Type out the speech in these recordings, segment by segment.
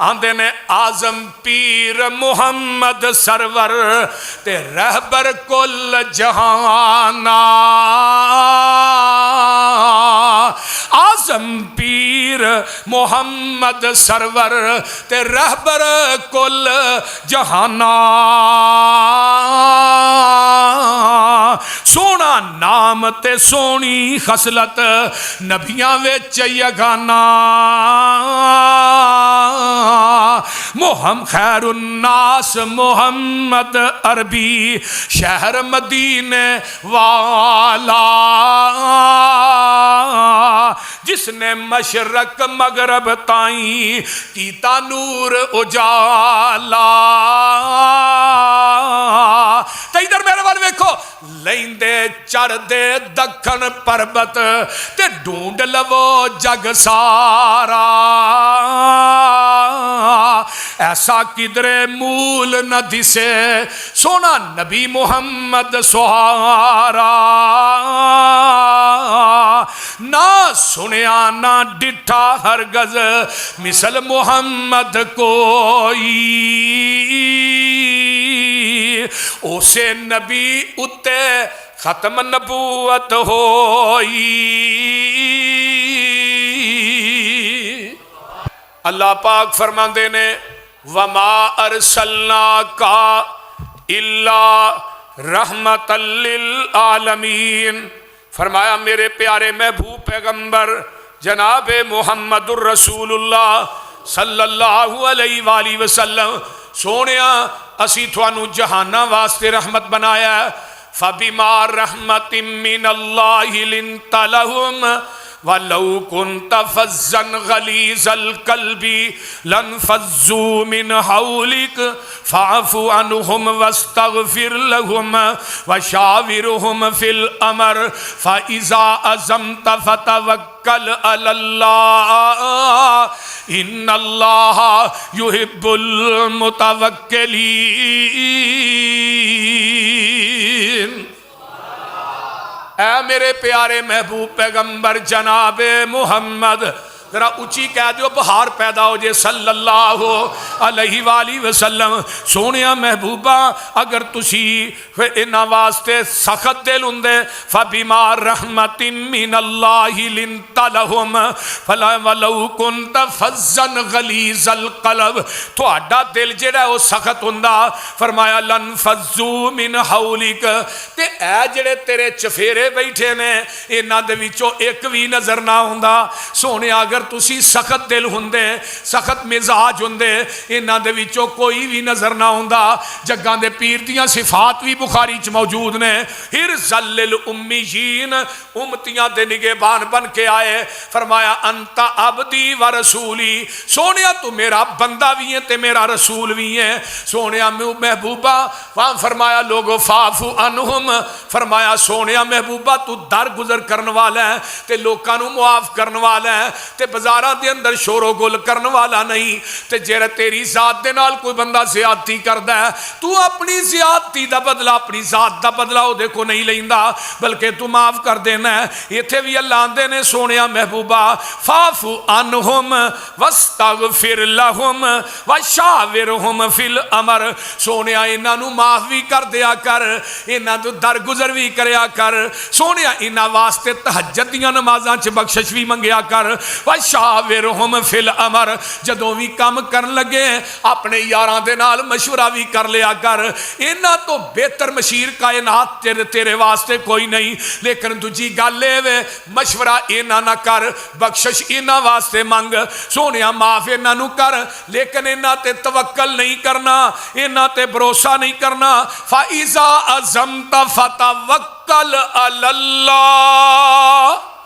آندے نے آزم پیر محمد سرور تے رہبر کل جہانا آزم پیر محمد سرور تے رہبر کل جہانا سونا نام تے سونی خصلت نبیاں وچ یگانا خیر الناس محمد عربی شہر مدینے والا جس نے مشرق مغرب تائیں کیتا نور اجالا تے ادھر میرے وال ویکھو لیندے چڑھ دے دکھن پربت تے ڈھونڈ لو جگ سارا ایسا کدرے مول نہ دسے سونا نبی محمد سہارا نہ سنیا نہ ڈٹھا ہرگز مثل محمد کوئی اسے نبی اتے ختم نبوت ہوئی اللہ پاک فرماندے نے وَمَا أَرْسَلْنَاكَ إِلَّا رَحْمَةً لِلْعَالَمِينَ فرمایا میرے پیارے محبوب پیغمبر جناب محمد الرسول اللہ صلی اللہ علیہ وآلہ وسلم سونیا اسی تھوانو جہانا واسطے رحمت بنایا فَبِمَا رَحْمَةٍ مِّنَ اللَّهِ لِنْتَ لَهُمْ وَلَوْ كُنْتَ فَزًّا غَلِيظَ الْقَلْبِ لَانفَضُّوا مِنْ حَوْلِكَ فَاعْفُ عَنْهُمْ وَاسْتَغْفِرْ لَهُمْ وَشَاوِرْهُمْ فِي الْأَمْرِ فَإِذَا عَزَمْتَ فَتَوَكَّلْ عَلَى اللَّهِ إِنَّ اللَّهَ يُحِبُّ الْمُتَوَكِّلِينَ اے میرے پیارے محبوب پیغمبر جناب محمد ذرا اچھی کہہ دیو بہار پیدا ہو جے صلی اللہ علیہ وآلہ وسلم سونیا محبوبہ اگر تسی انہا واسطے سخت دل ہندے فَبِمَا رَحْمَةٍ مِّنَ اللَّهِ لِنْتَ لَهُمْ وَلَوْ كُنْتَ فَزًّا غَلِيظَ الْقَلْبِ تو اڈا دل جڑا وہ سخت ہندا فرمایا لَانفَضُّوا مِنْ حَوْلِكَ تے اے جڑے تیرے چفیرے بیٹھے نے انہاں دے وچوں ایک بھی نظر نہ ہوندا سونیا اگر تسی سخت دل ہندے سخت مزاج ہندے انہاں دے وچوں کوئی بھی نظر نہ ہوندا جگاں دے پیر دیاں صفات بھی بخاری چ موجود نے حرزل للأمیین امتیاں دے نگہبان بن کے آئے فرمایا انت عبدی و رسولی سونیا تو میرا بندہ بھی ہے تے میرا رسول بھی ہے سونیا محبوبہ فرمایا لوگو فاعفو عنہم فرمایا سونیا محبوبہ تو در گزر کرن والا ہے تے لوکاں نو معاف کرن والا ہے تے بزارہ دے اندر شور و گل کرن والا نہیں تے جیرے تیری ذات دے نال کوئی بندہ زیادتی کردہ ہے تو اپنی زیادتی دا بدلہ اپنی ذات دا بدلہ ہو دیکھو نہیں لیندا بلکہ تو معاف کر دینا ہے یہ تھے بھی اللہ آندے نے سونیا محبوبہ فَاعْفُ عَنْهُمْ وَاسْتَغْفِرْ لَهُمْ وَشَاوِرْهُمْ فِي الْأَمْرِ سونیا انہاں نو معاف بھی کر دیا کر انہاں تو درگزر بھی کریا کر سونیا انہاں واسطے تہجد دیاں نمازاں چ بخشش بھی منگیا کر وَشَاوِرْهُمْ فِي الْأَمْرِ جدوں بھی کام کرن لگے اپنے یاراں دے نال مشورہ بھی کر لیا کر انہاں تو بہتر مشیر کائنات تیرے واسطے کوئی نہیں لیکن تجھی گالے وے مشورہ انہاں نہ کر بخشش انہاں واسطے مانگ سونیا معاف انہاں نو کر لیکن انہاں تے توکل نہیں کرنا انہاں تے بھروسہ نہیں کرنا فَإِذَا عَزَمْتَ فَتَوَكَّلْ عَلَى اللَّهِ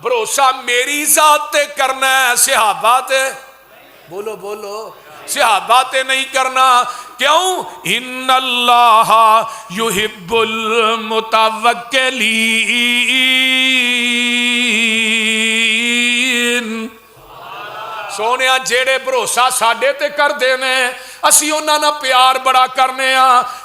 بھروسہ میری ذات تے کرنا ہے صحابہ تے بولو بولو صحابہ تے نہیں کرنا کیوں ان اللہ یحب المتوکلین سونیا جیڑے بھروسہ ساڈے تے کر دینے اسی انہاں نہ پیار بڑا کرنے ہاں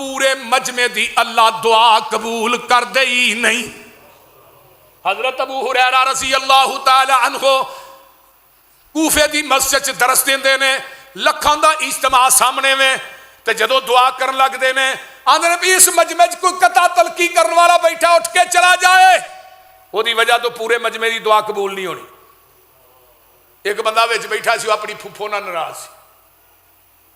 پورے مجمع دی اللہ دعا قبول کر دے ہی نہیں۔ حضرت ابو ہریرہ رضی اللہ تعالی عنہ کوفے دی مسجد چ درس دیندے نے، لکھاں دا اجتماع سامنے میں، تے جدو دعا کرن لگ دے نے آندے نے بھی اس مجمع چ کوئی قطع تلقی کرن والا بیٹھا اٹھ کے چلا جائے، وہ دی وجہ تو پورے مجمع دی دعا قبول نہیں ہونی۔ ایک بندہ وچ بیٹھا سی، وہ اپنی پھپھو نال ناراض سی،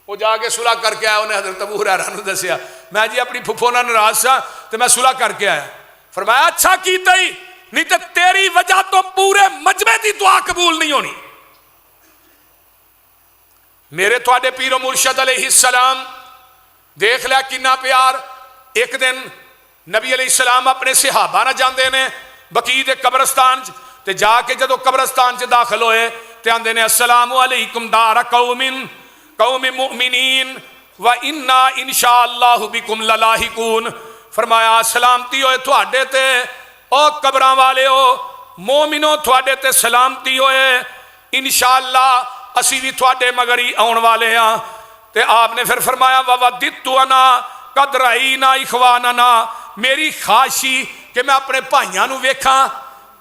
وہ جا کے صلح کر کے آیا، انہیں حضرت ابو ہریرہ نو دسیا میں جی اپنی پھپھو نال ناراض سا تے میں صلح کر کے آیا۔ فرمایا اچھا کیتا ہی، نہیں تے تیری وجہ تو پورے مجمع دی دعا قبول نہیں ہونی۔ میرے تھوڑے پیر و مرشد علیہ السلام دیکھ لیا کنا پیار۔ ایک دن نبی علیہ السلام اپنے صحابہ نہ جاندے نے بقیع دے قبرستان تے جا کے جدو قبرستان چ داخل ہوئے تے آندے نے السلام علیکم دار قوم مؤمنین و انا انشاءاللہ بکم للاحقون۔ فرمایا سلامتی ہوئے تھوڑے تے او قبراں والے ہو مومنوں، تھوڑے تے سلامتی ہوئے، انشاءاللہ اسی بھی تھوڑے مگری آن والے ہیں۔ تے آپ نے پھر فرمایا وَوَدِّتُ أَنَا قَدْ رَأَيْنَا إِخْوَانَنَا، میری خواہشی کہ میں اپنے بھائیاں نو ویکھاں،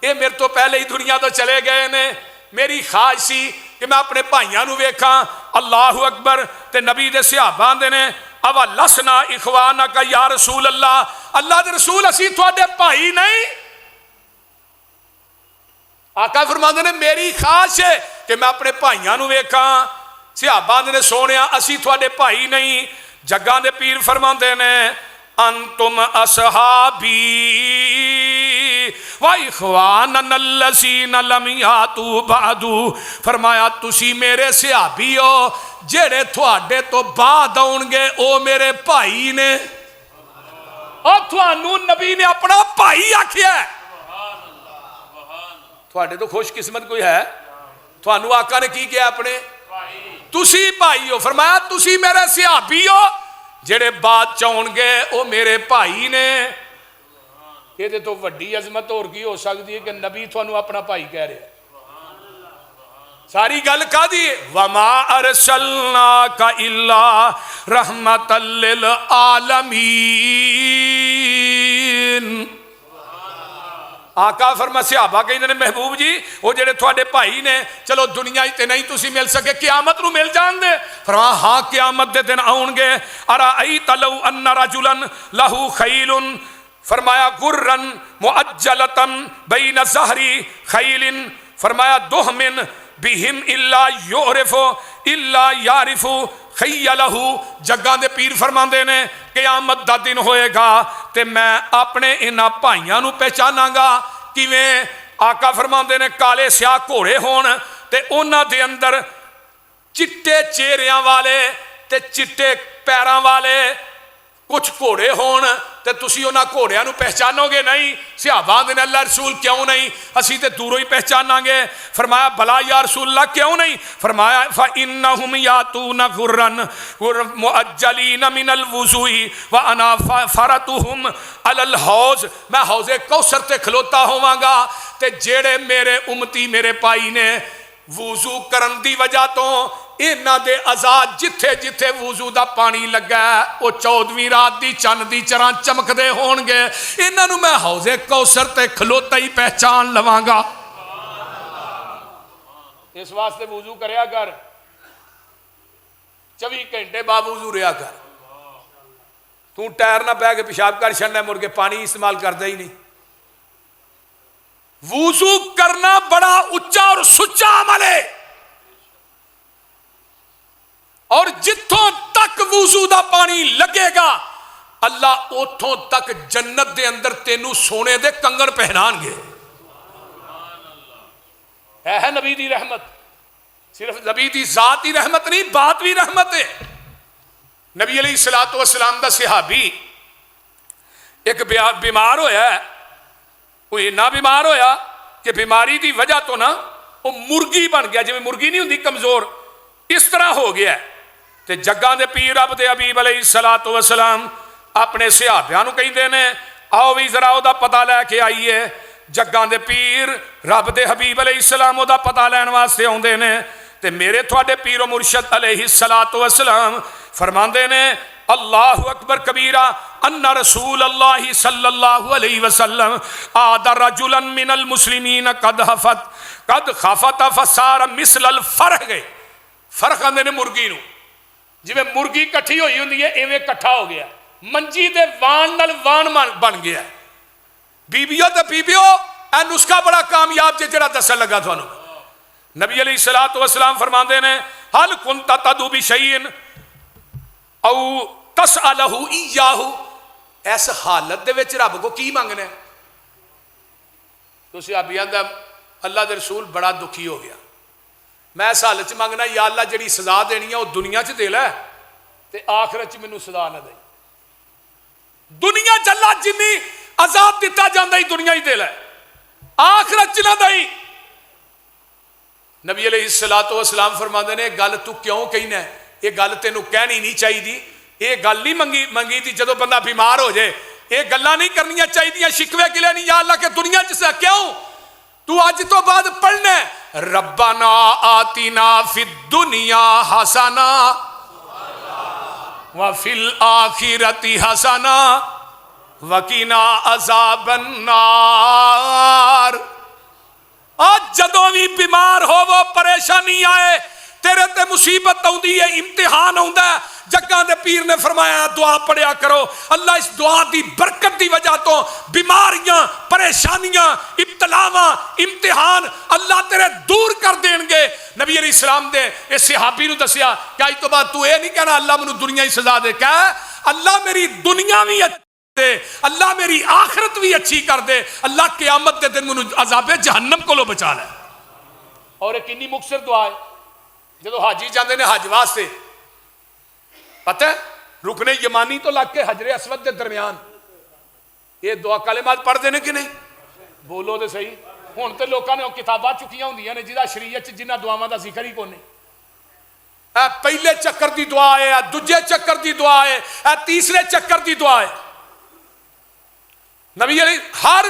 اے میرے تو پہلے ہی دنیا تو چلے گئے نے، میری خواہشی کہ میں اپنے بھائیاں نو ویکھاں۔ اللہ اکبر۔ تے نبی دے صحابہ دے نے اَوَلَسْنَا إِخْوَانَكَ یا رسول اللہ، اللہ دے رسول اسی تھوڑے بھائی نہیں؟ آقا فرماندے نے میری خواہش ہے کہ میں اپنے بھائیاں نو ویکھاں۔ صحابہ نے سونیا اسی تھوڑے بھائی نہیں۔ جگاں دے پیر فرماندے نے انتم اصحابی و اخواننا الذین لم یاتوا بعد، فرمایا تسی میرے صحابی ہو جڑے تھوڑے تو بعد آؤن گے، او میرے بھائی نے۔ اور تھوانو نبی نے اپنا بھائی آکھیا ہے۔ تھوڑے تو خوش قسمت کوئی ہے، تھوانو آقا نے کی کیا اپنے تسی بھائی ہو، فرمایا تسی میرے صحابی ہو جڑے بعد چاؤن گے او میرے بھائی نے۔ یہ تو وڈی عظمت اور کی ہو سکتی ہے کہ نبی تھوانو اپنا بھائی کہہ رہے ہیں۔ ساری گل کہا دی وَمَا أَرْسَلْنَاكَ إِلَّا رَحْمَةً لِلْعَالَمِينَ۔ آقا فرما صحابہ کہیں نے محبوب جی وہ جڑے تھوڑے بھائی نے چلو دنیا تے نہیں تسی مل سکے، قیامت نو مل جان دے۔ فرما ہاں قیامت دے دن آؤن گے۔ ارائیت لو ان رجلا لہو خیل، فرمایا غرن معجلتن بین ظہری خیل، فرمایا دہمن بہم الا یعرف الا یعرف خیلہ۔ جگاں دے پیر فرماندے نے قیامت دا دن ہوئے گا تے میں اپنے انہاں بھائیاں نو پہچاناں گا۔ کیویں؟ آقا فرماندے نے کالے سیاہ گھوڑے ہون تے انہاں دے اندر چٹے چہریاں والے تے چٹے پیراں والے کچھ گھوڑے ہون تے تسی انہاں گھوڑیاں نو پہچانو گے نہیں؟ صحابہ نے اللہ رسول کیوں نہیں، اسی تے دوروں ہی پہچاناں گے۔ فرمایا بلا یا رسول اللہ کیوں نہیں؟ فرمایا فَإِنَّهُمْ يَاتُونَ غُرًّا مُعَجَّلِينَ مِنَ الْوُضُوءِ وَأَنَا فَرَطُهُمْ عَلَى الْحَوْضِ، میں حوض کوثر تے کھلوتا ہوواں گا تے جیڑے میرے امتی میرے پائی نے وضو کرن دی وجہ تو انہاں دے آزاد جتھے جتھے وضو دا پانی لگا ہے وہ 14ویں رات دی چند دی چراں چمک دے ہون گے، انہاں نو میں حوض کوثر تے کھلوتا ہی پہچان لواں گا۔ اس واسطے وضو کریا کر، 24 گھنٹے با وضو رہیا کر۔ تو ٹائر نہ پہ کے پیشاب کر چھڑنا مڑ کے پانی استعمال کردا ہی نہیں۔ وضو کرنا بڑا اچا اور سچا عمل ہے، اور جتوں تک وضو دا پانی لگے گا اللہ اتھوں تک جنت دے اندر تینوں سونے دے کنگن پہنان گے۔ ہے نبی دی رحمت، صرف نبی دی ذاتی رحمت نہیں بات بھی رحمت ہے۔ نبی علیہ الصلوۃ والسلام دا صحابی ایک بیمار ہویا ہے، وہ اتنا بیمار ہویا کہ بیماری دی وجہ تو نا وہ مرگی بن گیا، جب مرگی نہیں ہوندی کمزور، اس طرح ہو گیا ہے۔ تے جگاں دے پیر رب دے حبیب علیہ الصلوۃ والسلام اپنے صحابیاں نو کہندے نے آؤ بھی ذرا او دا پتہ لے کے آئیے۔ جگاں دے پیر رب دے حبیب علیہ السلام او دا پتہ لین واسطے آوندے نے تے میرے تھوڑے پیر و مرشد علیہ الصلوۃ والسلام فرماندے نے اللہ اکبر کبیرہ ان رسول اللہ صلی اللہ علیہ وسلم آد رجلا من المسلمین قد خفت فصار مثل الفرخ. فرخ آندے نے مرغی نو، جویں مرغی کٹھی ہوئی ہوندی ہے ایویں کٹھا ہو گیا، منجی دے وان نال وان بن گیا. بیبیو تے بیبیو اے نسخہ بڑا کامیاب جڑا دسن لگا تھانوں. نبی علیہ الصلوۃ والسلام فرماندے نے حل کنت تدعو بشیء او تسألہ ایاہ، اس حالت دے وچ رب کو کی منگنا ہے؟ تو صحابی آندا اللہ دے رسول بڑا دکھی ہو گیا، میں اس حالت چ منگنا یا اللہ جڑی سزا دینی ہے وہ دنیا چ دے لے تے آخرت چ مینوں سزا نہ دے. دنیا چ اللہ جنی عذاب دیتا جاندا ہی دنیا ہی دے لے، آخرت چ نہ دئی. نبی علیہ الصلوۃ والسلام فرماندے نے گل تو کیوں کہنا ہے؟ یہ گل تینوں کہنی نہیں چاہیے، یہ گل نہیں منگی تھی جدو بندہ بیمار ہو جائے، یہ گلاں نہیں کرنیاں چاہیے، شکوے گلے نہیں یا اللہ کہ دنیا جسا کیوں تو اج تو بعد پڑھنا ہے ربنا آتنا فی الدنیا حسنہ وفی الآخرۃ حسنہ وقنا عذاب النار. آج جدوں بھی بیمار ہو وہ پریشانی آئے تیرے تے مصیبت آؤندی ہے، امتحان آوندا ہے، جگاں دے پیر نے فرمایا دعا پڑھیا کرو، اللہ اس دعا دی برکت دی وجہ تو بیماریاں، پریشانیاں، ابتلاواں، امتحان اللہ تیرے دور کر دین گے. نبی علیہ السلام دے اس صحابی نو دسیا کہ اج تو بعد تو اے نہیں کہنا اللہ مینوں دنیا ہی سزا دے، کہ اللہ میری دنیا بھی دے، اللہ میری آخرت بھی اچھی کر دے، اللہ قیامت دے دن مینوں عذاب جہنم کو لو بچا لے. اور ایک کنی مختصر دعا ہے جدو حاجی جاندے نے حج واسطے، پتہ ہے رکن یمانی تو لگ کے حجر اسود دے درمیان یہ دعا کلمات پڑھ دینے کہ نہیں؟ بولو دے صحیح. ہن تے لوکاں نے کتاباں چکیاں ہوندیاں نے جہاں شریعت جنہ دعاواں دا ذکر ہی کوئی نہیں. پہلے چکر دی دعا ہے، دوجے چکر دی دعا ہے، تیسرے چکر دی دعا ہے. نبی علیہ ہر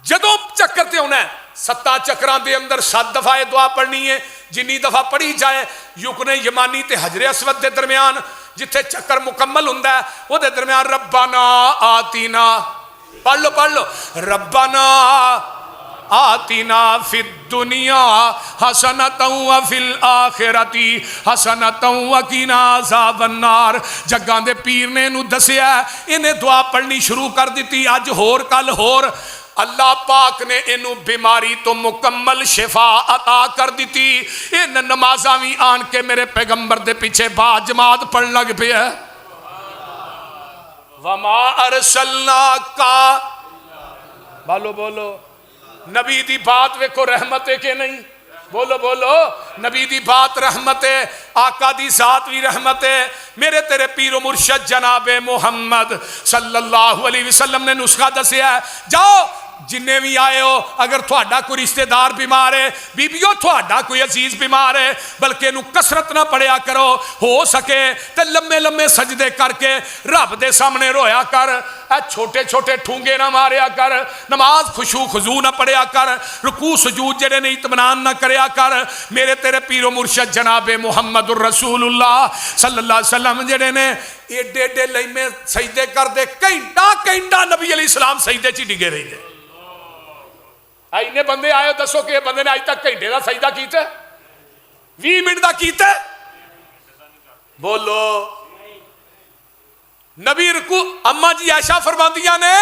جدوں چکر تے ہونا ہے 7 چکران دے اندر 7 دفعہ یہ دعا پڑھنی ہے، جنی دفعہ پڑھی جائے یقن یمانی تے حجر اسود دے درمیان جتھے چکر مکمل ہوندا ہے وہ دے درمیان ربنا آتینا، پڑھ لو ربنا آتینا فی الدنیا حسنۃ وفی الآخرۃ حسنۃ وقنا عذاب النار. جگاں دے پیر نے انہوں دسیا انہیں دعا پڑھنی شروع کر دیتی، اج ہور کل ہور. اللہ پاک نے انہوں بیماری تو مکمل شفا عطا کر دیتی. ان نمازاں بھی آن کے میرے پیغمبر دے پیچھے با جماعت پڑھ لگ پہ ہے. وما ارسلناک، بولو نبی دی بات ویکھو رحمت ہے کہ نہیں؟ بولو نبی دی بات رحمت ہے، آقا دی ذات بھی رحمت ہے. میرے تیرے پیر و مرشد جناب محمد صلی اللہ علیہ وسلم نے نسخہ دسیا ہے، جاؤ جنہیں بھی آئے ہو اگر تھوڑا کوئی رشتہ دار بیمار ہے، بیبیو تھوڑا کوئی عزیز بیمار ہے، بلکہ انہوں کسرت نہ پڑھیا کرو، ہو سکے تے لمے لمے سجدے کر کے رب دے سامنے رویا کر، چھوٹے چھوٹے ٹھونگے نہ ماریا کر، نماز خشوع خضوع نہ پڑھیا کر، رکوع سجود جڑے نے اطمینان نہ کریا کر. میرے تیرے پیر و مرشد جناب محمد الرسول اللہ صلی اللہ علیہ وسلم جڑے نے ایڈے ایڈے لمے سجدے کر دے، گھنٹا نبی علیہ السلام سجدے چ ڈگے رہے ہیں. اینے بندے آئے دسو کہ بندے نے آج تک گھنٹے دا سجدہ کیتا ہے، 20 منٹ دا کیتا ہے؟ بولو. نبی رکوع اما جی عائشہ فرماندیاں نے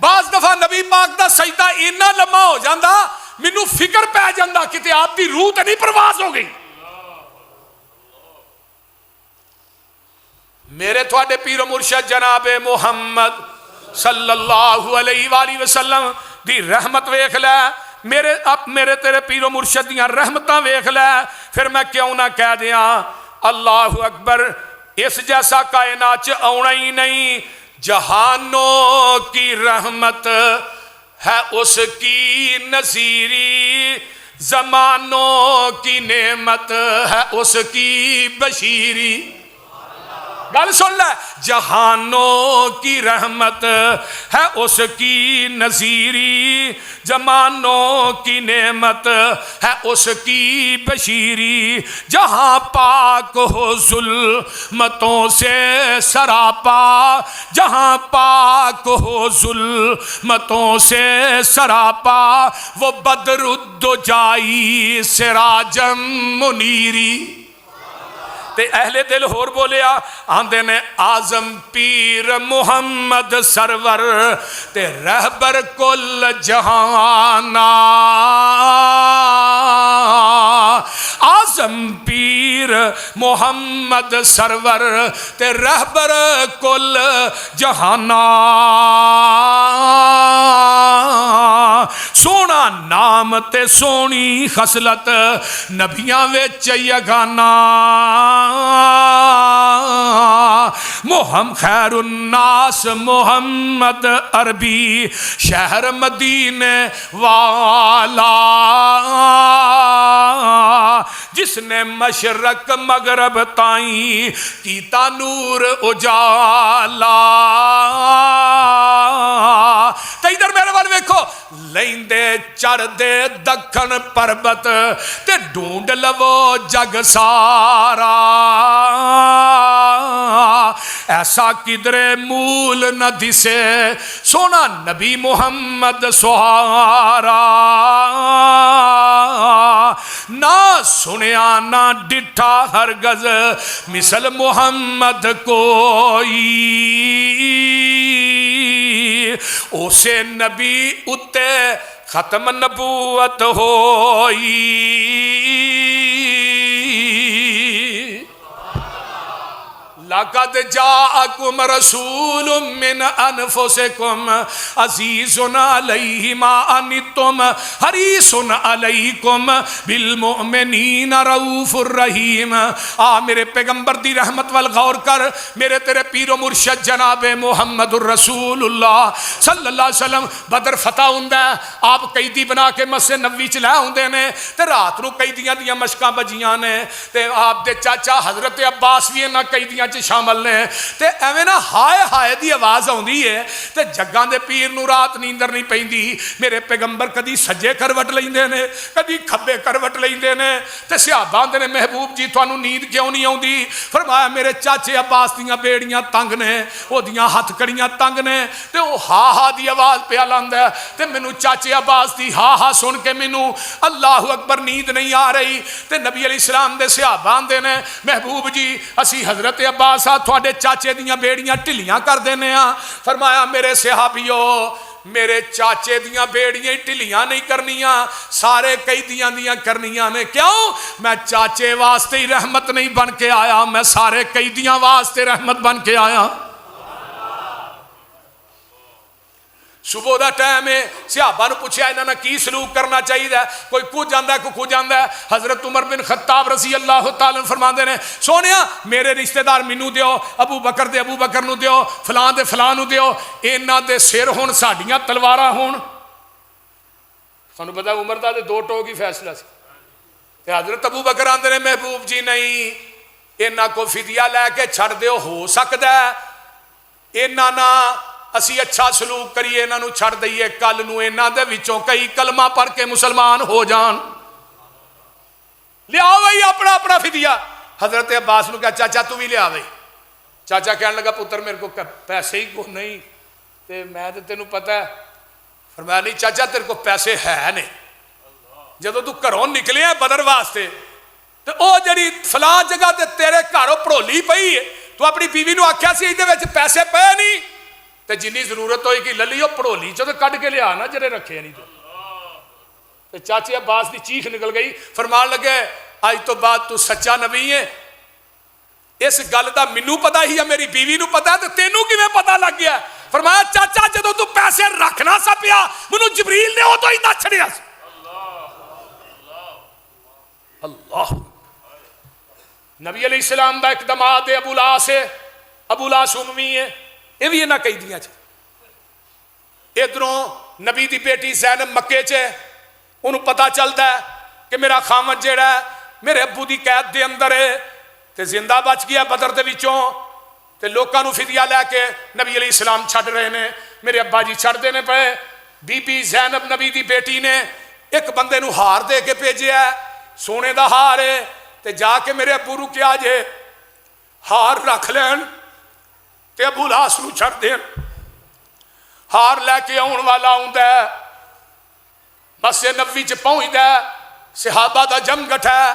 بعض دفعہ نبی پاک دا سجدہ اتنا لمبا ہو جاندا مینوں فکر پہ جاندا کہ آپ دی روح تے نہیں پرواز ہو گئی. میرے تھوڑے پیر و مرشد جناب محمد صلی اللہ علیہ وآلہ وسلم دی رحمت ویکھ لے، میرے تیرے پیر و مرشد دیاں رحمتاں ویکھ لے، پھر میں کیوں نہ کہہ دیاں اللہ اکبر. اس جیسا کائنات آنا ہی نہیں، جہانوں کی رحمت ہے اس کی نصیری، زمانوں کی نعمت ہے اس کی بشیری. گل سن لے، جہانوں کی رحمت ہے اس کی نذیری، زمانوں کی نعمت ہے اس کی بشیری، جہاں پاک ہو ظلمتوں سے سراپا، جہاں پاک ہو ظلمتوں سے سراپا، وہ بدر الدجائی سراجم منیری۔ تے اہل دل ہور بولیا آندے نے آزم پیر محمد سرور تے رہبر کل جہانا، آزم پیر محمد سرور تے رہبر کل جہانا، سونا نام تے سونی خصلت نبیاں وچ یگانا، محمد خیر الناس محمد عربی شہر مدینے والا، جس نے مشرق مغرب تائیں کیتا نور اجالا۔ تو ادھر میرے وال ویکھو، لیندے چڑھ دے دکھن پربت تے ڈھونڈ لو جگ سارا، ایسا کدرے مول نہ دسے سونا نبی محمد سہارا، نہ سنیا نہ ڈٹھا ہرگز مثل محمد کوئی، اسے نبی اتے ختم نبوت ہوئی۔ لَقَدْ جَاءَكُمْ رَسُولٌ مِّنْ أَنفُسِكُمْ عَزِيزٌ عَلَيْهِ مَا عَنِتُّمْ حَرِيصٌ عَلَيْكُمْ بِالْمُؤْمِنِينَ رَءُوفٌ رَحِيمٌ۔ میرے پیغمبر دی رحمت وال غور کر، میرے تیرے پیر و مرشد جناب محمد الرسول اللہ صلی اللہ علیہ وسلم بدر فتح ہوندہ ہے، آپ قیدی بنا کے مسجد نبوی چ لے ہوندے نے تے رات نو قیدیاں دیاں مشکاں بجیاں نے تے آپ دے چاچا حضرت عباس بھی انہاں قیدیاں چ شامل نے تے ایویں نا ہائے ہائے دی آواز آوندی ہے تے جگاں دے پیر نو رات نیندر نہیں پیندی۔ میرے پیغمبر کدی سجے کروٹ لیندے نے کدی کھبے کروٹ لیندے نے تے صحابہ آندے نے محبوب جی تانوں نیند کیوں نہیں آوندی؟ فرمایا میرے چاچے عباس دیاں بیڑیاں تنگ نے، او دیاں ہتھ کڑیاں تنگ نے تے او ہا ہا دی آواز پیا لاندا ہے تے مینوں چاچے عباس دی ہا ہا سن کے مینوں اللہ اکبر نیند نہیں آ رہی تے نبی علیہ السلام دے صحابہ آندے نے محبوب جی اسی حضرت عباس تھوڑے چاچے دیاں بیڑیاں ٹھلیاں کر دینے ہاں۔ فرمایا میرے صحابیو میرے چاچے دیاں بیڑیاں ٹھلیاں نہیں کرنیاں، سارے قیدیاں دیاں کرنیاں نے۔ کیوں؟ میں چاچے واسطے ہی رحمت نہیں بن کے آیا، میں سارے قیدیاں واسطے رحمت بن کے آیا۔ صبح دا ٹائم ہے، صحابہ نے پوچھا انہاں نے کی سلوک کرنا چاہیے، کوئی کو جاندا ہے کوئی کو جاندا ہے۔ حضرت عمر بن خطاب رضی اللہ تعالی عنہ فرماندے نے سونیا میرے رشتہ دار مینوں دیو، ابو بکر دے ابو بکر نو دیو، فلان دے فلان نو دیو، انہاں دے سر ہون ساڈیاں تلواراں ہون۔ سانوں پتہ عمر دا تے دو ٹوک ہی فیصلہ سی تے حضرت ابو بکر آندے نے محبوب جی نہیں انہاں کو فدیہ لے کے چھڑ دیو، ہو سکدا ہے انہاں نا اسی اچھا سلوک کریے انہاں نو چھڑ دئیے کل نو انہاں دے وچوں کئی کلمہ پڑھ کے مسلمان ہو جان، لے آوئی اپنا اپنا فدیہ۔ حضرت عباس نو کہا چاچا تو بھی لے آوئی۔ چاچا کہنے لگا پتر میرے کو پیسے ہی کو نہیں تے میں تے تینوں پتہ ہے۔ فرمایا نہیں چاچا تیرے کو پیسے ہے نہیں، جدو تو گھروں نکلے ہیں بدر واسطے تے او جڑی فلاں جگہ تے تیرے گھروں پڑھولی پئی ہے، تو اپنی بیوی نو آکھیا سی دے وچ پیسے پے نہیں تے جنی ضرورت ہوئی کہ للیو پڑھولی چو تے کڈ کے لیا نا جڑے رکھے نہیں تو چاچے عباس دی چیخ نکل گئی۔ فرمان لگے آج تو بعد تو سچا نبی ہے، اس گل دا مینوں پتہ ہی ہے میری بیوی نو پتہ ہے تے تینوں کیویں پتہ لگ گیا؟ فرمایا چاچا جدوں تو پیسے رکھنا سا پیا مینوں جبریل نے ادوں ہی دس چھڑیا سی۔ اللہ نبی علیہ السلام دا ایک دماد ہے ابو لاس ہے، ابو لاس اموی ہے، یہ بھی انہاں قیدیاں چ۔ ادھروں نبی دی بیٹی زینب مکے چ انہوں پتہ چلتا ہے کہ میرا خامد جیڑا ہے میرے ابو دی قید دے اندر ہے تے زندہ بچ گیا بدر دے وچوں۔ ਤੇ ਲੋਕਾਂ ਨੂੰ ਫਿਦਿਆ ਲੈ ਕੇ ਨਬੀ ਅਲੀ ਇਸਲਾਮ ਛੱਡ ਰਹੇ ਨੇ। ਮੇਰੇ ਅੱਬਾ ਜੀ ਛੱਡਦੇ ਨੇ ਪਏ। ਬੀਬੀ ਜ਼ੈਨਬ ਨਬੀ ਦੀ ਬੇਟੀ ਨੇ ਇੱਕ ਬੰਦੇ ਨੂੰ ਹਾਰ ਦੇ ਕੇ ਭੇਜਿਆ, ਸੋਨੇ ਦਾ ਹਾਰ ਹੈ, ਤੇ ਜਾ ਕੇ ਮੇਰੇ ਅੱਬੂ ਨੂੰ ਕਿਹਾ ਜੇ ਹਾਰ ਰੱਖ ਲੈਣ ਤੇ ਅਬੂ ਲਾਸ ਨੂੰ ਛੱਡ ਦੇਣ। ਹਾਰ ਲੈ ਕੇ ਆਉਣ ਵਾਲਾ ਆਉਂਦਾ, ਮਸਜਿਦ ਨਬਵੀ ਚ ਪਹੁੰਚਦਾ, ਸਹਾਬਾ ਦਾ ਜਮਗਟ ਹੈ,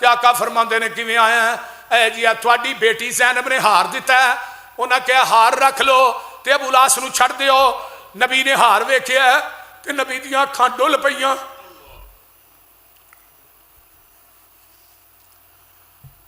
ਕਿ ਆਕਾ ਫਰਮਾਉਂਦੇ ਨੇ ਕਿਵੇਂ ਆਇਆ? ਐ ਜੀ ਤੁਹਾਡੀ ਬੇਟੀ ਜ਼ੈਨਬ ਨੇ ਹਾਰ ਦਿੱਤਾ। ਉਹਨਾਂ ਕਿਹਾ ਹਾਰ ਰੱਖ ਲਓ ਤੇ ਅਬੂ ਲਾਸ ਨੂੰ ਛੱਡ ਦਿਓ। ਨਬੀ ਨੇ ਹਾਰ ਵੇਖਿਆ ਤੇ ਨਬੀ ਦੀਆਂ ਅੱਖਾਂ ਡੁੱਲ ਪਈਆਂ।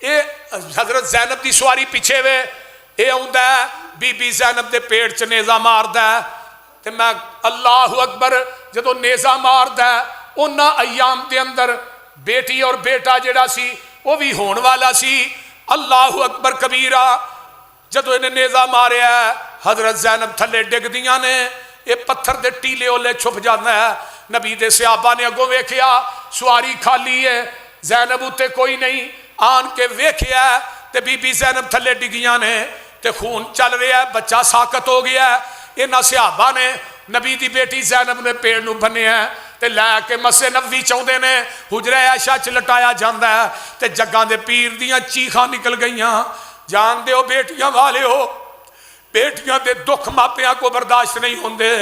یہ حضرت زینب دی سواری پیچھے وے، یہ آتا ہے بی بی زینب دے پیٹ چ نیزا مارد ہے، تے میں اللہ اکبر جدو نیزا مارد ہے انہاں ایام دے اندر بیٹی اور بیٹا جڑا سی وہ بھی ہون والا سی۔ اللہ اکبر کبیرہ، جدو انہیں نیزا ماریا ہے حضرت زینب تھلے ڈگ دیاں نے، یہ پتھر دے ٹیلے اولے چھپ جانا ہے۔ نبی دے صحابہ نے اگوں ویکھیا سواری خالی ہے، زینب اتے کوئی نہیں، آن کے ویکھیا تے بی بی زینب تھلے ڈگیاں نے تے خون چل رہا ہے، بچہ ساکت ہو گیا ہے۔ انہاں صحابہ نے نبی دی بیٹی زینب نے پیڑ نو بننے ہیں تے لے کے مسجد نبوی چاہندے نے، حجرہ عائشہ چ لٹایا جاندا ہے تے جگاں دے پیر دیاں چیخاں نکل گئیاں۔ جان دیو بیٹیاں والے ہو، بیٹیاں دے دکھ ماپیاں کو برداشت نہیں ہوندے۔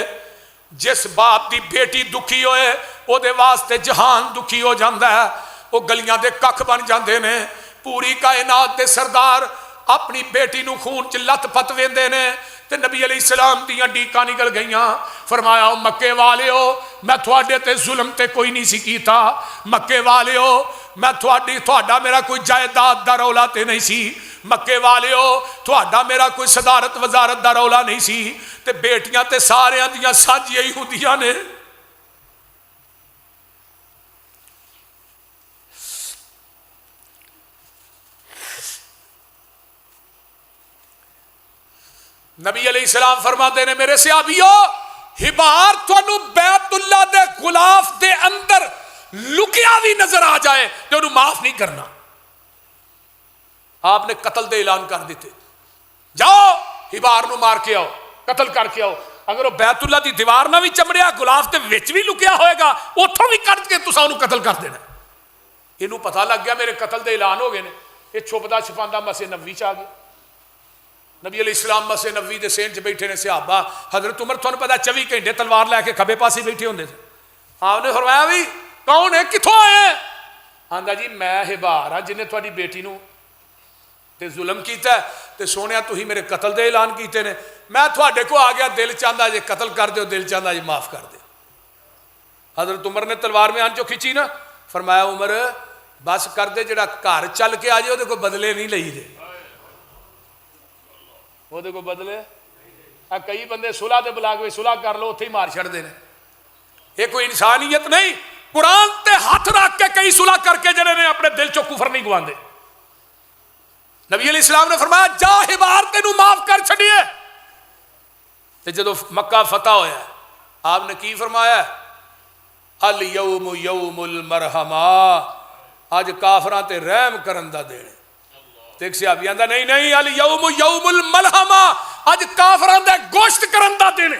جس باپ دی بیٹی دکھی ہوئے او دے واسطے جہان دکھی ہو جاندا ہے، وہ گلیاں دے ککھ بن جاندے نے۔ پوری کائنات دے سردار اپنی بیٹی نو خون چ لت پت ویندے نے تے نبی علیہ السلام دیاں ڈیکاں نکل گئیاں۔ فرمایا او مکے والے ہو، میں تھوڑے تے ظلم تے کوئی نہیں سی کیتا، مکے والے ہو میں تھوڑا میرا کوئی جائیداد دا رولا تے نہیں سی، مکے والے ہو تھوڑا میرا کوئی صدارت وزارت دا رولا نہیں سی، تے بیٹیاں تے ساریاں دیاں ساجیاں ہی ہوندیاں نے۔ نبی علیہ السلام فرماتے نے میرے صحابیو، ہبار تھانو بیت اللہ دے غلاف دے اندر لکیا بھی نظر آ جائے تو انہوں معاف نہیں کرنا۔ آپ نے قتل دے اعلان کر دیتے، جاؤ ہبار نو مار کے آؤ، قتل کر کے آؤ۔ اگر وہ بیت اللہ دی دیوار نہ بھی چمڑیا غلاف دے وچ بھی لکیا ہوئے گا اتھوں بھی کٹ کے تساں انہوں قتل کر دینا۔ انہوں پتہ لگ گیا میرے قتل دے اعلان ہو گئے نے، یہ چھپدا چھپاندا مسجد نبوی چ آ گیا۔ نبی علیہ السلام مسجد نبوی دے سین چ بیٹھے نے، صحابہ حضرت عمر تھانوں پتہ 24 گھنٹے تلوار لے کے کھبے پاسے بیٹھے ہوندے تھے۔ آپ نے فرمایا بھی کون ہے، کتھوں آئے ہیں؟ آندا جی میں ہبار ہاں جنہیں تھوڑی بیٹی نو تے ظلم کیتا ہے تے سونیا تسی میرے قتل دے اعلان کیتے نے، میں تھوڑے کو آ گیا، دل چاہتا جے قتل کر دیو، دل چاہتا جے معاف کر دے۔ حضرت عمر نے تلوار میں آن جو کھچی نا، فرمایا عمر بس کر دے، جڑا گھر چل کے آ جائے وہ کو بدلے نہیں لئی دے، وہ کو بدلے۔ کئی بندے صلح تے بلا کے صلح کر لو اتھے ہی مار چھڑ دینے، یہ کوئی انسانیت نہیں۔ قرآن تے ہاتھ رکھ کے کئی صلح کر کے جنہیں نے اپنے دل چو کفر نہیں گواندے۔ نبی علیہ السلام نے فرمایا جا ہبار تینوں معاف کر چھڑیے۔ تے جدو مکہ فتح ہویا ہے آپ نے کی فرمایا، الیوم یوم المرحمہ، آج کافراں تے رحم کرن دا دینے۔ تے ایک صحابی آندا نہیں نہیں، الیوم یوم الملحمہ، آج کافراں دے گوشت کرن دا دینے۔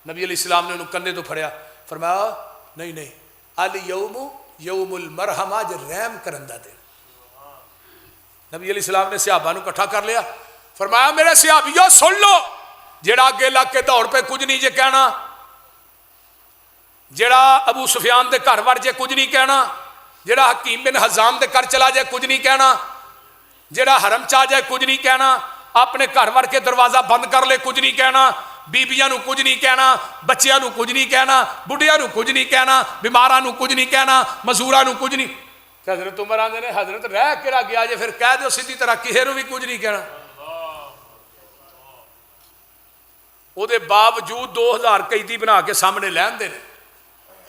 نبی علیہ السلام نے انہوں کندھے تو پھڑیا، فرمایا نہیں نہیں، الیوم یوم المرحمہ، آج رحم کرن دا دینے۔ نبی علیہ السلام نے صحابہ نو کٹھا کر لیا، فرمایا میرے صحابیو سن لو، جیڑا آگے لگ کے دوڑ پہ کچھ نہیں جے کہنا، جیڑا ابو سفیان دے گھر وڑ جے کچھ نہیں کہنا، جیڑا حکیم بن حزام دے گھر چلا جائے کچھ نہیں کہنا، جیڑا حرم چاہ جائے کچھ نہیں کہنا، اپنے گھر وڑ کے دروازہ بند کر لے کچھ نہیں کہنا، بیبیاں نو کچھ نہیں کہنا، بچیاں نو کچھ نہیں کہنا، بڑھیاں نو کچھ نہیں کہنا، بیماراں نو کچھ نہیں کہنا، مزوراں نو کچھ نہیں۔ حضرت عمر آندے نے حضرت رہ کیڑا گیا جے، پھر کہہ دو سیدھی طرح کسے نو بھی کچھ نہیں کہنا۔ او دے باوجود 2000 قیدی بنا کے سامنے لین دے نے۔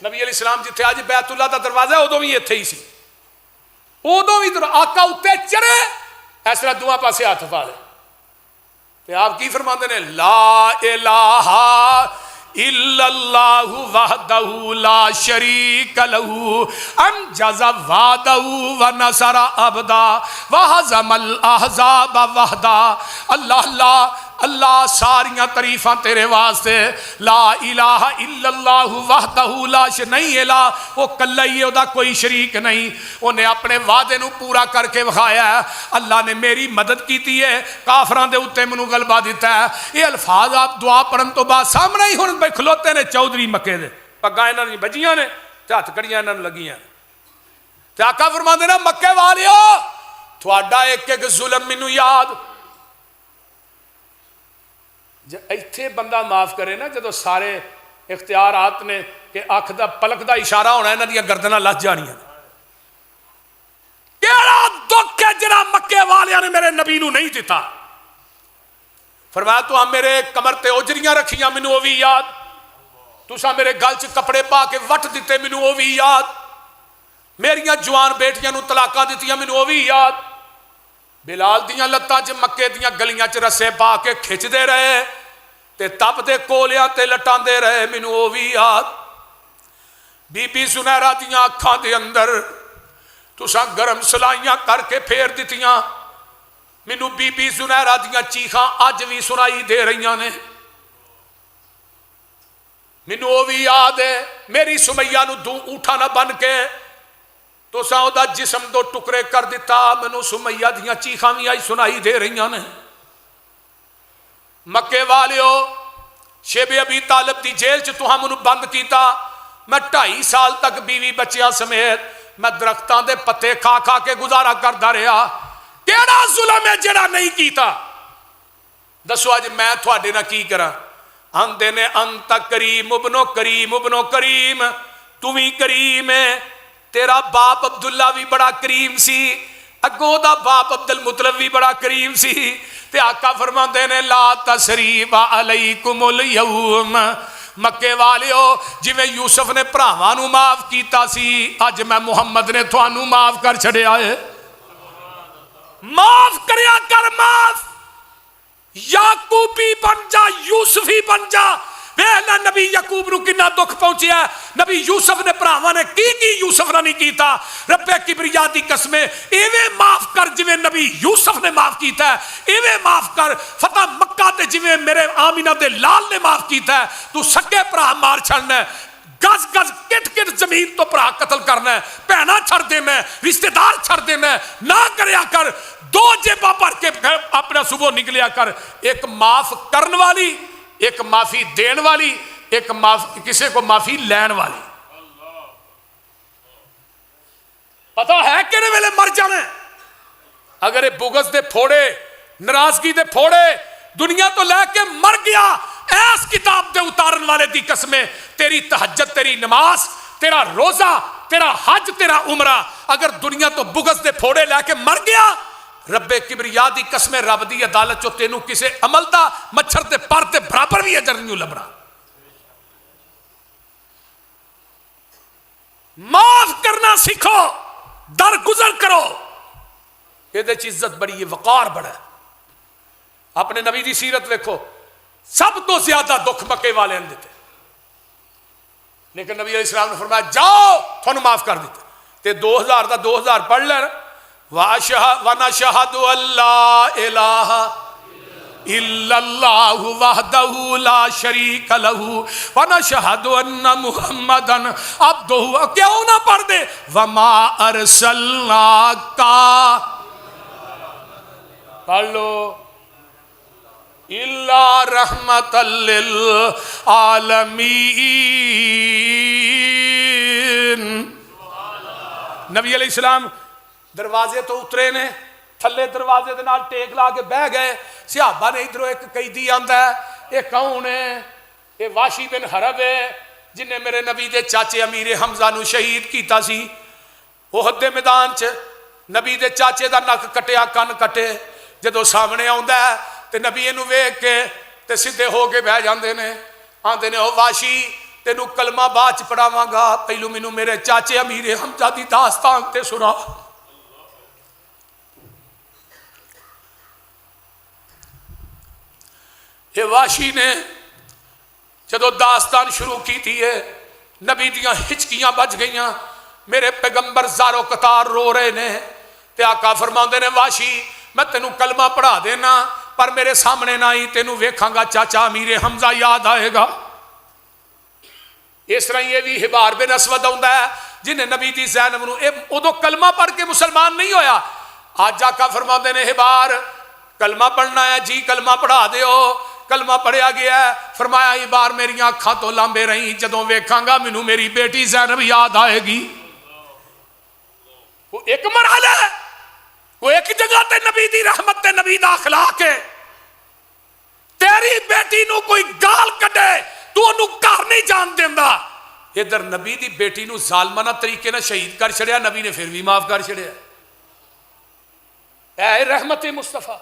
نبی علیہ السلام جتھے آج بیت اللہ دا دروازہ ہے ادو بھی اتھے ہی سی، ادو بھی آقا اتنے چڑھے اس طرح دواں پاسے ہاتھ پا لے تے آپ کی فرماندے نے، لا الہ الا اللہ وحدہ لا شریک لہ انجز وعدہ ونصر عبدہ وہزم الاحزاب وحدہ۔ اللہ اللہ اللہ ساریاں تعریفاں تیرے واسطے، لا الہ الا اللہ وحدہ لا نہیں الہ، وہ کلا ہی ہے، وہ کوئی شریک نہیں، انہیں اپنے وعدے نو پورا کر کے بخایا ہے۔ اللہ نے میری مدد کیتی ہے، کافران دے اتے منو غلبہ دیتا ہے۔ یہ الفاظ آپ دعا پڑھن تو بعد سامنے ہی ہن بھائی کھلوتے نے چودھری مکے دے، پگاں انہاں نے بجیاں نے تے ہتھ کڑیاں انہاں نوں لگیاں تے آقا فرماندے نے مکے والیو تھوڑا ایک ایک ظلم مینوں یاد۔ ایتھے بندہ معاف کرے نا جدو سارے اختیارات نے کہ اکھ دا پلک دا اشارہ ہونا ہے، انہاں دیاں گردناں لج جانیاں، کیڑا نے میرے نبی نو نہیں دیتا. فرمایا تو میرے کمر تے اوجریاں رکھیاں مینوں وہ بھی یاد, تساں میرے گل چ کپڑے پا کے وٹ دیتے مینوں وہ بھی یاد, میریاں جوان بیٹیاں نو طلاقاں دتیاں مینوں وہ بھی یاد, بلال دیاں لتاں چ مکے دیاں گلیاں چ رسے پا کے کھچ دے رہے تے تپ دے کولیاں تے لٹان دے رہے مینوں وہ بھی یاد. بی بی زنیرہ دیاں اکھاں دے اندر تساں گرم سلائیاں کر کے پھیر دتیاں, مینوں بی بی زنیرہ دیاں چیخاں اج بھی سنائی دے رہیاں نے, مینوں وہ بھی یاد ہے میری سمیہ نو دو اونٹھا نہ بن کے تساں او دا جسم دو ٹکڑے کر دیتا, مینوں سمیہ دیاں چیخاں بھی آئی سنائی دے رہیاں نے. مکے والیو شیب ابی طالب دی جیل چ تہاں مینوں بند کیتا, میں 2.5 سال تک بیوی بچیاں سمیت میں درختاں دے پتے کھا کھا کے گزارا کردا رہا. کیڑا ظلم ہے جڑا نہیں کیتا؟ دسو اج میں تھوڑے نہ کی کراں؟ آندے نے انت کریم ابنو کریم ابنو کریم, تو بھی کریم ہے, تیرا باپ عبداللہ بھی بڑا کریم سی, اگوں دا باپ عبد المطلب بھی بڑا کریم سی. تے آقا فرماندے نے لا تسریب علیکم الیوم, مکے والیو جویں یوسف نے بھراواں نو معاف کیتا سی اج میں محمد نے تھانوں معاف کر چھڑیا ہے. معاف کریا کر, معاف یعقوبی بن جا, یوسفی بن جا. ویلا نبی یعقوب نو کنا دکھ پہنچیا ہے, نبی یوسف نے بھراواں نے کی یوسف نے نہیں کیتا. رب کبریا دی قسمیں ایویں معاف کر جویں نبی یوسف نے معاف کیتا ہے, ایویں معاف کر فتح مکہ تے جویں میرے آمینہ دے لال نے معاف کیتا ہے. تو سکے بھرا مار چھڑنا ہے, گز گز کٹ کٹ زمین تو بھرا قتل کرنا ہے, بہنا چھڑ دینا ہے, رشتہ دار چھڑ دینا ہے. نہ کریا کر, 2 جیباں بھر کے اپنا صبح نکلیا کر, ایک معاف کرن والی, ایک معافی دین والی, ایک کسی کو معافی لین والی. پتہ ہے کہنے ویلے مر جانے اگر یہ بغض دے پھوڑے ناراضگی دے پھوڑے دنیا تو لے کے مر گیا. ایس کتاب دے اتارن والے دی قسمیں تیری تہجد, تیری نماز, تیرا روزہ, تیرا حج, تیرا عمرہ اگر دنیا تو بغض دے پھوڑے لے کے مر گیا, رب کبریا دی قسمیں رب دی عدالت چو تینوں کسے عمل دا مچھر دے پر تے برابر بھی اجر نہیں لبنا. معاف کرنا سیکھو, در گزر کرو, یہ دے عزت بڑی ہے, وقار بڑا ہے. اپنے نبی دی سیرت دیکھو, سب تو زیادہ دکھ مکے والے نے دیتے, لیکن نبی علیہ السلام نے فرمایا جاؤ تھانوں معاف کر دیتے. تے 2000 دا 2000 پڑھ لے, وَنَشَهَدُ أَلَّا إِلَٰهَ إِلَّا اللَّهُ وَحْدَهُ لَا شَرِيكَ لَهُ وَنَشَهَدُ أَنَّ مُحَمَّدًا عَبْدُهُ. کیوں نہ پڑھ دے وَمَا أَرْسَلْنَاكَ, پڑھ لو, إِلَّا رَحْمَةً لِّلْعَالَمِينَ. نبی علیہ السلام دروازے تو اترے نے, تھلے دروازے دے نال ٹیک لا کے بہ گئے. صحابہ نے ادھروں ایک قیدی آندا ہے, یہ کون ہے؟ یہ واشی بن حرب ہے جن نے میرے نبی دے چاچے امیر حمزہ نو شہید کیتا سی. احد دے میدان چ نبی دے چاچے دا نک کٹیا, کن کٹے. جدو سامنے آندا ہے تے نبی اینو ویکھ کے تے سیدھے ہو کے بہ جاندے نے, آندے نے او واشی تینوں کلمہ بعد چ پڑھاواں گا, پہلو مینوں میرے چاچے امیر حمزہ دی داستان تے سنا. یہ واشی نے جدو داستان شروع کی تھی ہے, نبی دیاں ہچکیاں بج گئیاں, میرے پیغمبر زارو قطار رو رہے نے. تے آقا فرماندے نے واشی میں تینوں کلمہ پڑھا دینا پر میرے سامنے نہ ہی, تینوں ویکھاں گا چاچا امیر حمزہ یاد آئے گا. اس طرح یہ بھی حبار بن اسود آندا ہے جنہیں نبی دی زینب نو ادو کلمہ پڑھ کے مسلمان نہیں ہویا. آج آقا فرماندے نے حبار کلمہ پڑھنا ہے جی, کلمہ پڑھا دیو. کلمہ پڑھیا گیا ہے, فرمایا یہ بار میری آنکھاں تو لامبے رہیں, جدوں ویکھاں گا مینوں میری بیٹی زینب یاد آئے گی. وہ ایک مرحلہ ہے, وہ ایک جگہ تے نبی دی رحمت تے نبی دا اخلاق ہے. تیری بیٹی نو کوئی گال کڈے تو انو گھر نہیں جان دیندا, ادھر نبی دی بیٹی نو ظالمانہ طریقے نہ شہید کر چھڑیا, نبی نے پھر بھی معاف کر چھڑیا. اے رحمت مصطفیٰ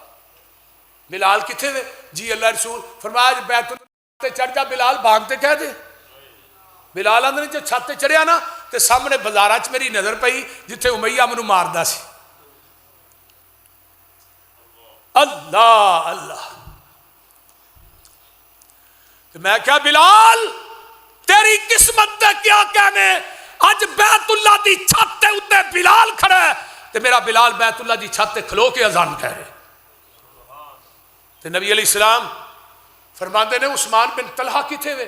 بلال کتنے دے جی اللہ رسول فرمایا بیت اللہ تے چڑھ جا بلال بانگ تے کہہ دے بلال اندر جو چھت تے چڑھیا نا تے سامنے بازاراں چ میری نظر پئی جتھے امیہ منو ماردا سی اللہ اللہ تو میں کہا بلال تیری قسمت دے کیا کہنے اج بیت اللہ دی چھت تے اتنے بلال کھڑا ہے تے میرا بلال بیت اللہ دی چھت تے کھلو کے اذان کہہ رہے تے نبی علیہ السلام فرماندے نے عثمان بن طلحہ کتھے وے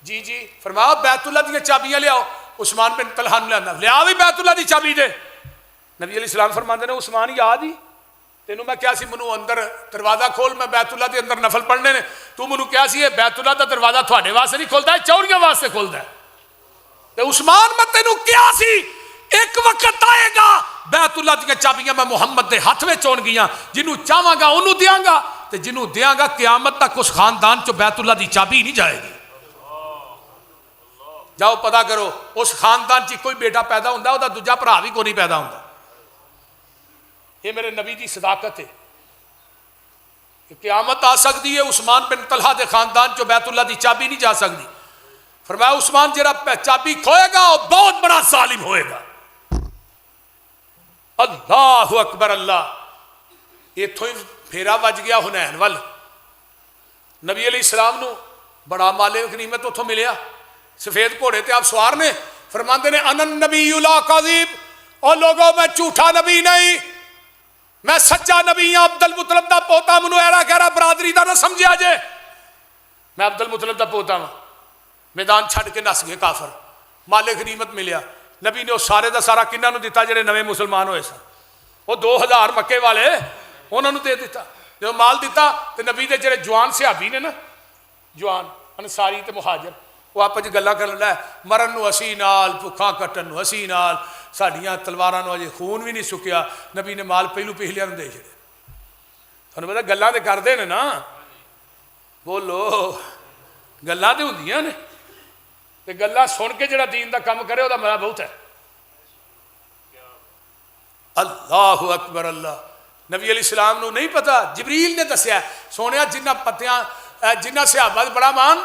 جی جی فرمایا بیت اللہ دی چابیاں لے آؤ عثمان بن طلحہ نے لے آ بھی بیت اللہ دی چابی دے نبی علیہ السلام فرماندے نے عثمان یاد ہی تینوں میں کیا سی منو اندر دروازہ کھول میں بیت اللہ دے اندر نفل پڑھنے نے تو منو کیا سی بیت اللہ دا دروازہ تھوڑے واسطے نہیں کھولتا ہے چوریاں واسطے کھولتا ہے تے عثمان میں تینوں کیا سی ایک وقت آئے گا بیت اللہ دی چابیاں میں محمد دے ہاتھ میں چون گیاں جنوں چاہواں گا انہوں دیاں گا تے جنوں دیاں گا قیامت تک اس خاندان چو بیت اللہ دی چابی نہیں جائے گی جاؤ پتا کرو اس خاندان چی کوئی بیٹا پیدا ہوندہ ہوتا دوجا پرا بھی کو نہیں پیدا ہوندہ یہ میرے نبی دی صداقت ہے کہ قیامت آ سکتی ہے عثمان بن طلحہ دے خاندان چو بیت اللہ دی چابی نہیں جا سکتی فرمایا عثمان جرا چابی کھوئے گا اور بہت بڑا ظالم ہوئے گا اللہ اکبر اللہ یہ تھوئی پھیرا وج گیا حنین وال نبی علیہ السلام نو بڑا مالے غنیمت اتھوں ملیا سفید گھوڑے تے آپ سوار نے فرماندے نے انن نبی لا کاذب اور لوگوں میں جھوٹا نبی نہیں میں سچا نبی ہوں عبد المطلب دا پوتا منو ایرا کہہ رہا برادری دا نہ سمجھا جے میں عبد المطلب دا پوتا ہوں میدان چھڑ کے نس گئے کافر مالے غنیمت ملیا نبی نے وہ سارے دا سارا کنہ نو دیتا جڑے نوے مسلمان ہوئے سن وہ 2000 مکے والے انہوں نے دے دیتا جو مال دیتا تو نبی دے جڑے جوان صحابی نے نا جوان انصاری تے مہاجر وہ آپ گلا کر لے مرن نو اسی نال بھکھاں کٹن نو اسی نال ساڈیاں تلواراں نو اجے خون بھی نہیں سکیا نبی نے مال پہلو پہلیاں نو دے چھڑے تھانوں پتہ گلاں تے کردے نے نا بولو گلاں تے ہوندیاں نے تے گلاں سن کے جڑا دین دا کم کرے او دا مزہ بہت ہے اللہ اکبر اللہ نبی علیہ السلام نو نہیں پتا جبریل نے دسیا سونیا جنہ پتیاں جنہ صحابہ بڑا مان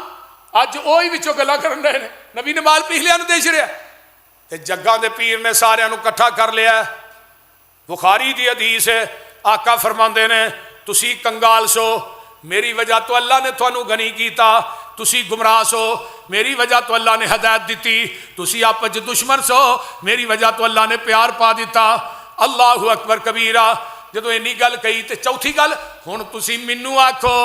اج اوہی وچوں گلاں کرن رہے نے نبی نے مال پہلیاں نو دے چھڑیا تے جگاں دے پیر نے سارے نو کٹھا کر لیا بخاری دی حدیث ہے آقا فرماندے نے تسی کنگال سو میری وجہ تو اللہ نے تھانوں غنی کیتا تسی گمراہ سو میری وجہ تو اللہ نے ہدایت دیتی تسی آپس دشمن سو میری وجہ تو اللہ نے پیار پا دیتا اللہ اکبر کبیرہ جدو اینی گل کہی تے چوتھی گل ہن تسی مینوں آکھو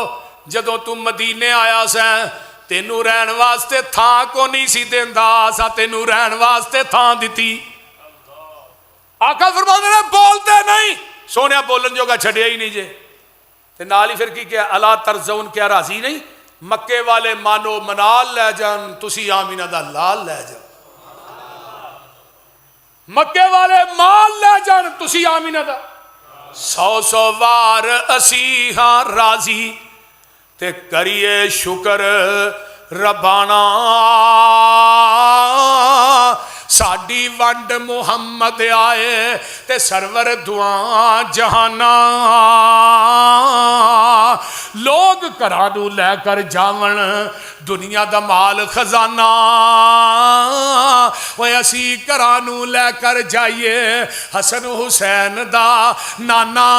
جدو تم مدینے آیا سیں تینوں رہن واسطے تھاں کو نہیں سی دیندا سا تینوں رہن واسطے تھاں دیتی آقا فرماندے نے بولتے نہیں سونیا بولن جوگا چھڈیا ہی نہیں جے تے نال ہی پھر کی کیا الا ترزون کیا راضی نہیں مکے والے مانو منال لے جان تسی آمینہ دا لال لے جان مکے والے مال لے جان تسی آمینہ دا 100 وار اسی ہاں راضی تے کریے شکر ربانا ساڈی ونڈ محمد آئے تے سرور دعا جہانا لوگ کرانو لے کر جاون دنیا دا مال خزانہ وہ اسی کرانو لے کر جائیے حسن حسین دا نانا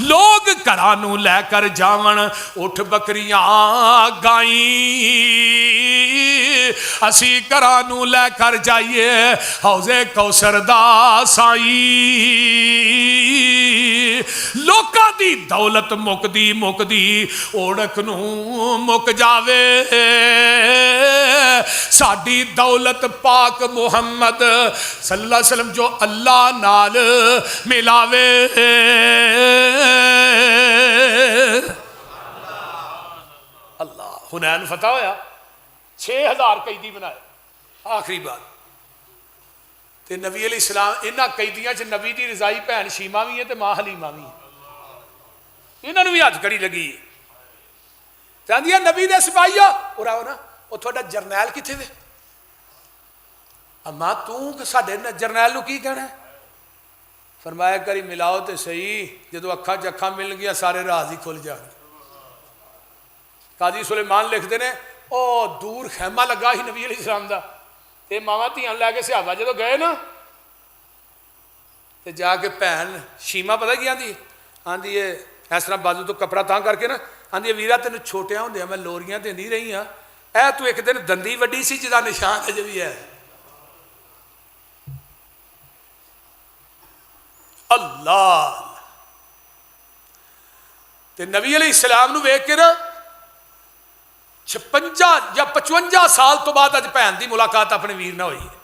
لوگ کرانو لے کر جاون اٹھ بکریاں گائیں اسی کرانو لے کر جائیے حوض کوثر دا سائی لوکاں دی دولت مک دی اوڑک نو مک جاوے ساڈی دولت پاک محمد صلی اللہ علیہ وسلم جو اللہ نال ملاوے اللہ حنین فتح ہویا 6000 قیدی بنائے آخری بات تے نبی علیہ السلام انہاں قیدیاں چ نبی دی رضائی بہن شیمہ بھی ہے تے ماں حلیمہ بھی ہے انہاں نو بھی ہاتھ کڑی لگی ہے چاہدی ہے نبی دے سپاہیو اور آؤ نا وہ تھوڑا جرنیل کتھے وے اما تو ساڈے جرنیل نو کی کہنا ہے فرمایا کری ملاؤ تو صحیح، جدو اکھاں چ اکھاں مل گیا سارے راز ہی کھل جان۔ قاضی سلیمان لکھتے ہیں او دور خیمہ لگا ہی نبی علیہ السلام دا، تے ماواں دھیاں لے کے صحابہ جدو گئے نا تے جا کے بھن شیما پتہ کی آندی آندی ہے اس طرح بازو تو کپڑا تاں کر کے نا آندی ہے ویرا تینوں چھوٹیاں ہوندیاں میں لوریاں دیندی رہی ہاں، اے تو ایک دن دندی وڈی سی جدا نشان اجے بھی ہے۔ اللہ تے نبی علیہ السلام نو ویکھ کے نا 56 یا 55 سال تو بعد اج بھن دی ملاقات اپنے ویر نہ ہوئی ہے۔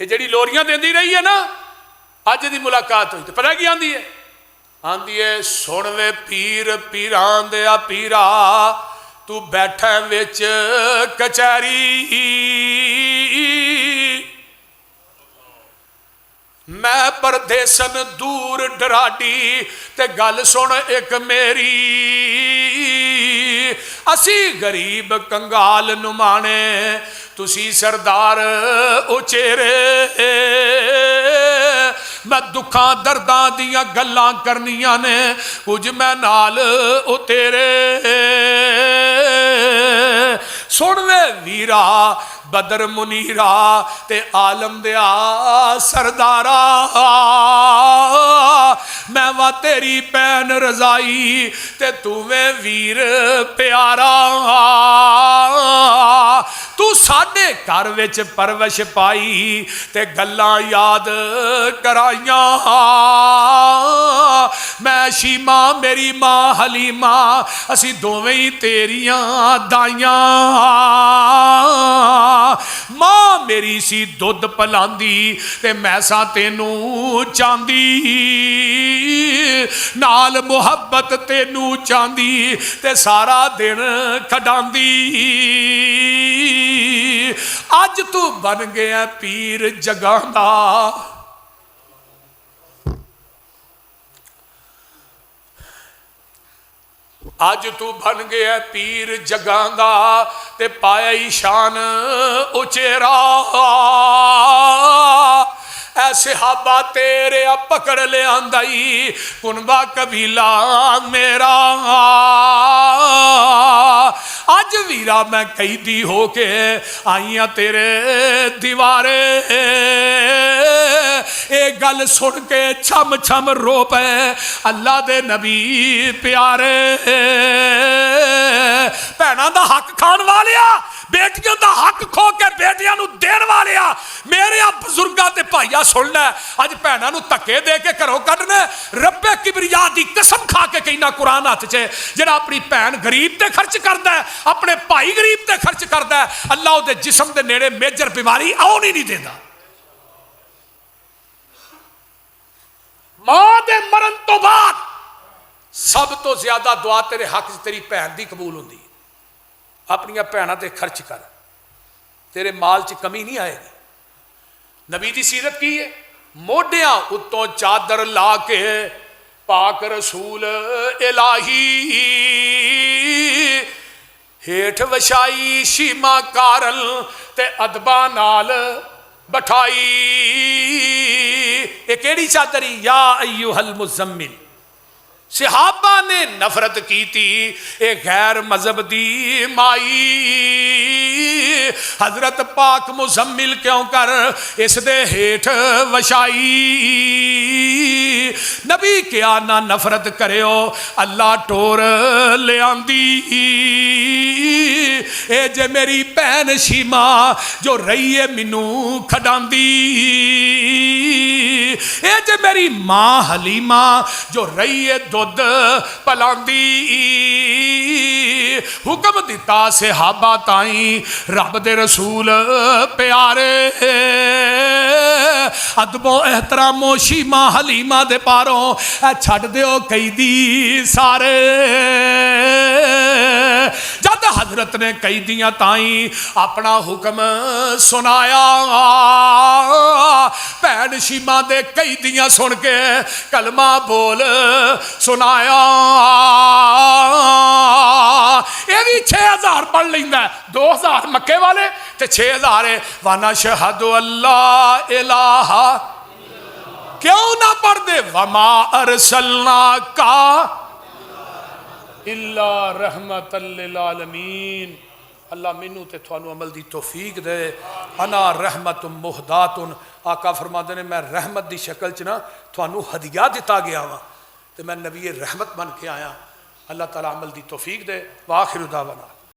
یہ جڑی لوریاں دیندی رہی ہے نا اج دی ملاقات ہوئی تو پتہ کی آندی ہے؟ آندی ہے سن وے پیر پیران دیا پیرا تو بیٹھا وچ کچہری، میں پردیسن دور ڈراڈی تے گل سن ایک میری، اسی غریب کنگال نمانے تسی سردار اچیرے، میں دکھاں درداں دیاں گلاں کرنیاں نے کچھ میں نال اتیرے، سن وے ویرا بدر منیرا تے عالم دیا سردارا، میں وا تیری پین رضائی تے تو میں ویر پیارا، تو ساڈے گھر وچ پرورش پائی تے گلاں یاد کرائیاں، میں شیما میری ماں حلیمہ اسی دوویں ہی تیریاں دائیاں، ماں میری سی دودھ پلاندی تے میسا تینوں چاندی، نال محبت تینوں چاندی تے سارا دن کھڈاندی، اج تو بن گیا پیر جگاں دا، اج تو بن گیا پیر جگاں دا تے پایا ہی شان اچیرا، اے صحابہ تیرے پکڑ لے آندائی کنبا قبیلہ میرا، اج ویرا میں قیدی ہو کے آئیاں تیرے دیوارے، اے گل سن کے چھم چھم رو پے اللہ دے نبی پیارے، بھیناں دا حق کھان والیا بیٹیاں دا حق کھو کے بیٹیاں نو دین والیا، میرے بزرگاں تے بھائیا سننا اج بھیناں نو تکے دے کے گھروں کڈنے، رب کبریا دی قسم کھا کے کہنا قرآن ہاتھ چے جڑا اپنی بھین غریب تے خرچ کردا ہے اپنے بھائی غریب تے خرچ کردا ہے اللہ دے جسم دے نیڑے میجر بیماری آؤ نہیں دیندا، ماں دے مرن تو بعد سب تو زیادہ دعا تیرے حق سے تیری بھین دی قبول ہوندی، اپنی بھیناں تے خرچ کر تیرے مال چ کمی نہیں آئے گی۔ نبی دی سیرت کی ہے موڈیاں اتوں چادر لا کے پاک رسول الہی ہیٹھ وشائی شیما کارل تے ادبا نال بٹھائی، یہ کیڑی چادری یا ایوہ المزمل، صحابہ نے نفرت کی تھی اے غیر مذہب دی مائی، حضرت پاک مزمل کیوں کر اس دے ہیٹھ وشائی، نبی کیا نہ نفرت کرے ہو اللہ ٹور لے آندی، اے جے میری بہن شیما جو رہی ہے منو کھڈاندی، اے جے میری ماں حلیمہ جو رہی ہے دودھ پلاندی، حکم دیتا صحابہ تائیں رب دے رسول پیارے، ادب و احترام و شیما حلیمہ دے پاروں چھڑ دیو قیدی سارے، جد حضرت نے قیدیاں تائیں اپنا حکم سنایا، بہن شیما دے قیدیاں سن کے کلمہ بول سنایا، یہ بھی 6000 پڑھ لیندہ ہے، 2000 مکے والے تے 6000 ہے، وَنَشْهَدُ اللَّهَ إِلَٰهَ کیوں نہ پڑھ دے وما ارسلناک الا رحمت للعالمین. اللہ مینوں تے تھانوں عمل دی توفیق دے. انا رحمت مہدات. آقا فرماندے نے میں رحمت دی شکل چ نا تھانوں ہدیہ دتا گیا وا تے میں نبی رحمت بن کے آیا. اللہ تعالی عمل دی توفیق دے. وآخر دعوانا